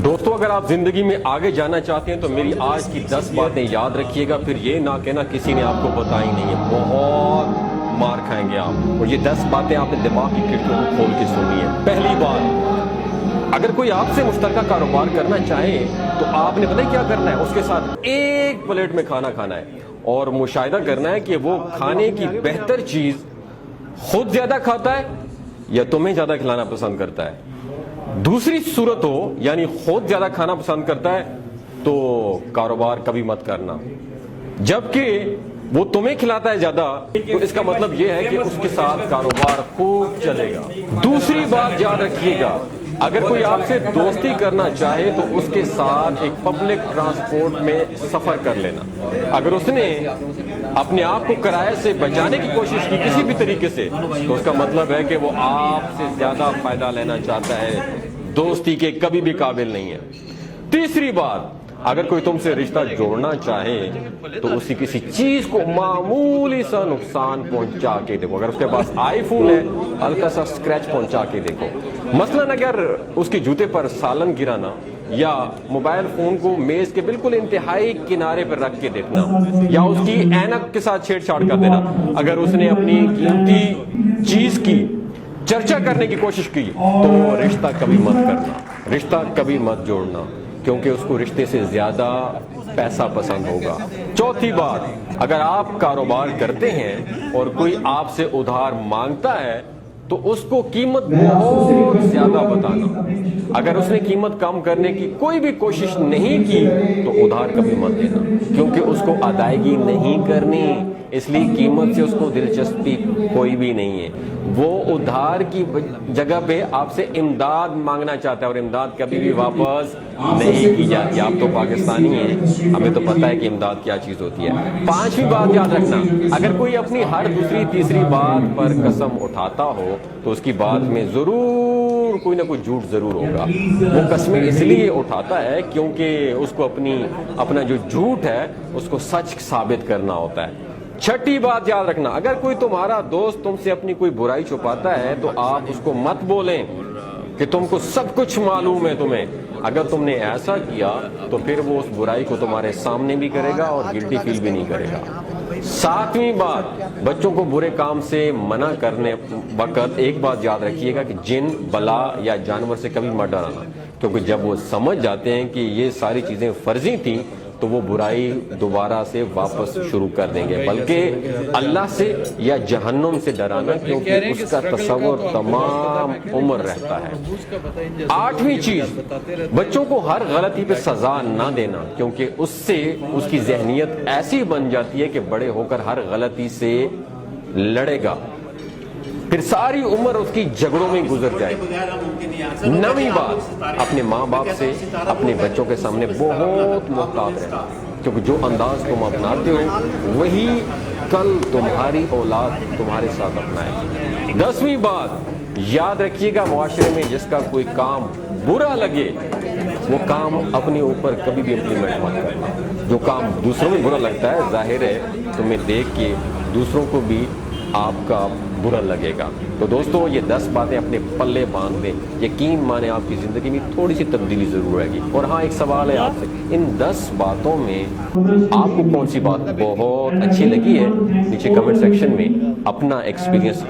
دوستو اگر آپ زندگی میں آگے جانا چاہتے ہیں تو میری آج کی 10 باتیں یاد رکھیے گا، پھر یہ نہ کہنا کسی نے آپ کو بتائی نہیں ہے، بہت مار کھائیں گے آپ۔ اور یہ 10 باتیں آپ نے دماغ کی کھڑکیوں کو کھول کے سنی ہے۔ پہلی بات، اگر کوئی آپ سے مشترکہ کاروبار کرنا چاہے تو آپ نے پتہ ہے کیا کرنا ہے؟ اس کے ساتھ ایک پلیٹ میں کھانا کھانا ہے اور مشاہدہ کرنا ہے کہ وہ کھانے کی بہتر چیز خود زیادہ کھاتا ہے یا تمہیں زیادہ کھلانا پسند کرتا ہے۔ دوسری صورت ہو یعنی خود زیادہ کھانا پسند کرتا ہے تو کاروبار کبھی مت کرنا، جبکہ وہ تمہیں کھلاتا ہے زیادہ تو اس کا مطلب یہ ہے کہ اس کے ساتھ کاروبار خوب چلے گا۔ دوسری بات یاد رکھیے گا، اگر کوئی آپ سے دوستی کرنا چاہے تو اس کے ساتھ ایک پبلک ٹرانسپورٹ میں سفر کر لینا۔ اگر اس نے اپنے آپ کو کرایہ سے بچانے کی کوشش کی کسی بھی طریقے سے تو اس کا مطلب ہے کہ وہ آپ سے زیادہ فائدہ لینا چاہتا ہے، دوستی کے کبھی بھی قابل نہیں ہے۔ تیسری بات، اگر کوئی تم سے رشتہ جوڑنا چاہے تو اسی کسی چیز کو معمولی سا نقصان پہنچا کے دیکھو۔ اگر اس کے پاس آئی فون ہے، ہلکا سا اسکریچ پہنچا کے دیکھو۔ مثلاً اگر اس کے جوتے پر سالن گرانا یا موبائل فون کو میز کے بالکل انتہائی کنارے پر رکھ کے دیکھنا یا اس کی اینک کے ساتھ چھیڑ چھاڑ کر دینا، اگر اس نے اپنی قیمتی چیز کی چرچا کرنے کی کوشش کی تو رشتہ کبھی مت کرنا، رشتہ کبھی مت جوڑنا، کیونکہ اس کو رشتے سے زیادہ پیسہ پسند ہوگا۔ چوتھی بات، اگر آپ کاروبار کرتے ہیں اور کوئی آپ سے ادھار مانگتا ہے تو اس کو قیمت بہت زیادہ بتانا۔ اگر اس نے قیمت کم کرنے کی کوئی بھی کوشش نہیں کی تو ادھار کبھی مت دینا، کیونکہ اس کو ادائیگی نہیں کرنی، اس لیے قیمت سے اس کو دلچسپی کوئی بھی نہیں ہے۔ وہ ادھار کی جگہ پہ آپ سے امداد مانگنا چاہتا ہے اور امداد کبھی بھی واپس نہیں کی جاتی۔ آپ تو پاکستانی ہیں، ہمیں تو پتہ ہے کہ امداد کیا چیز ہوتی ہے۔ پانچویں بات یاد رکھنا، اگر کوئی اپنی ہر دوسری تیسری بات پر قسم اٹھاتا ہو تو اس کی بات میں ضرور کوئی نہ کوئی جھوٹ ضرور ہوگا۔ وہ قسمیں اس لیے اٹھاتا ہے کیونکہ اس کو اپنا جو جھوٹ ہے اس کو سچ ثابت کرنا ہوتا ہے۔ چھٹی بات یاد رکھنا، اگر کوئی تمہارا دوست تم سے اپنی کوئی برائی چھپاتا ہے تو آپ اس کو مت بولیں کہ تم کو سب کچھ معلوم ہے تمہیں۔ اگر تم نے ایسا کیا تو پھر وہ اس برائی کو تمہارے سامنے بھی کرے گا اور گلٹی فیل بھی نہیں کرے گا۔ ساتویں بات، بچوں کو برے کام سے منع کرنے وقت ایک بات یاد رکھیے گا کہ جن، بلا یا جانور سے کبھی مت ڈرانا، کیونکہ جب وہ سمجھ جاتے ہیں کہ یہ ساری چیزیں فرضی تھیں تو وہ برائی دوبارہ سے واپس شروع کر دیں گے، بلکہ اللہ سے یا جہنم سے ڈرانا، کیونکہ اس کا تصور تمام عمر رہتا ہے۔ آٹھویں چیز، بچوں کو ہر غلطی پہ سزا نہ دینا، کیونکہ اس سے اس کی ذہنیت ایسی بن جاتی ہے کہ بڑے ہو کر ہر غلطی سے لڑے گا، پھر ساری عمر اس کی جھگڑوں میں گزر جائے گی۔ نویں بات، اپنے ماں باپ سے اپنے بچوں کے سامنے بہت محتاط رہنا، کیونکہ جو انداز تم اپناتے ہو وہی کل تمہاری اولاد تمہارے ساتھ اپنائے گی۔ 10ویں بات، یاد رکھیے گا، معاشرے میں جس کا کوئی کام برا لگے وہ کام اپنے اوپر کبھی بھی امپلیمنٹ مت کرنا۔ جو کام دوسروں میں برا لگتا ہے ظاہر ہے تمہیں دیکھ کے دوسروں کو بھی آپ کا برا لگے گا۔ تو دوستو یہ 10 باتیں اپنے پلے باندھ دیں، یقین مانے آپ کی زندگی میں تھوڑی سی تبدیلی ضرور رہے گی۔ اور ہاں، ایک سوال ہے آپ سے، ان 10 باتوں میں آپ کو کون سی بات بہت اچھی لگی ہے؟ نیچے کمنٹ سیکشن میں اپنا ایکسپیرینس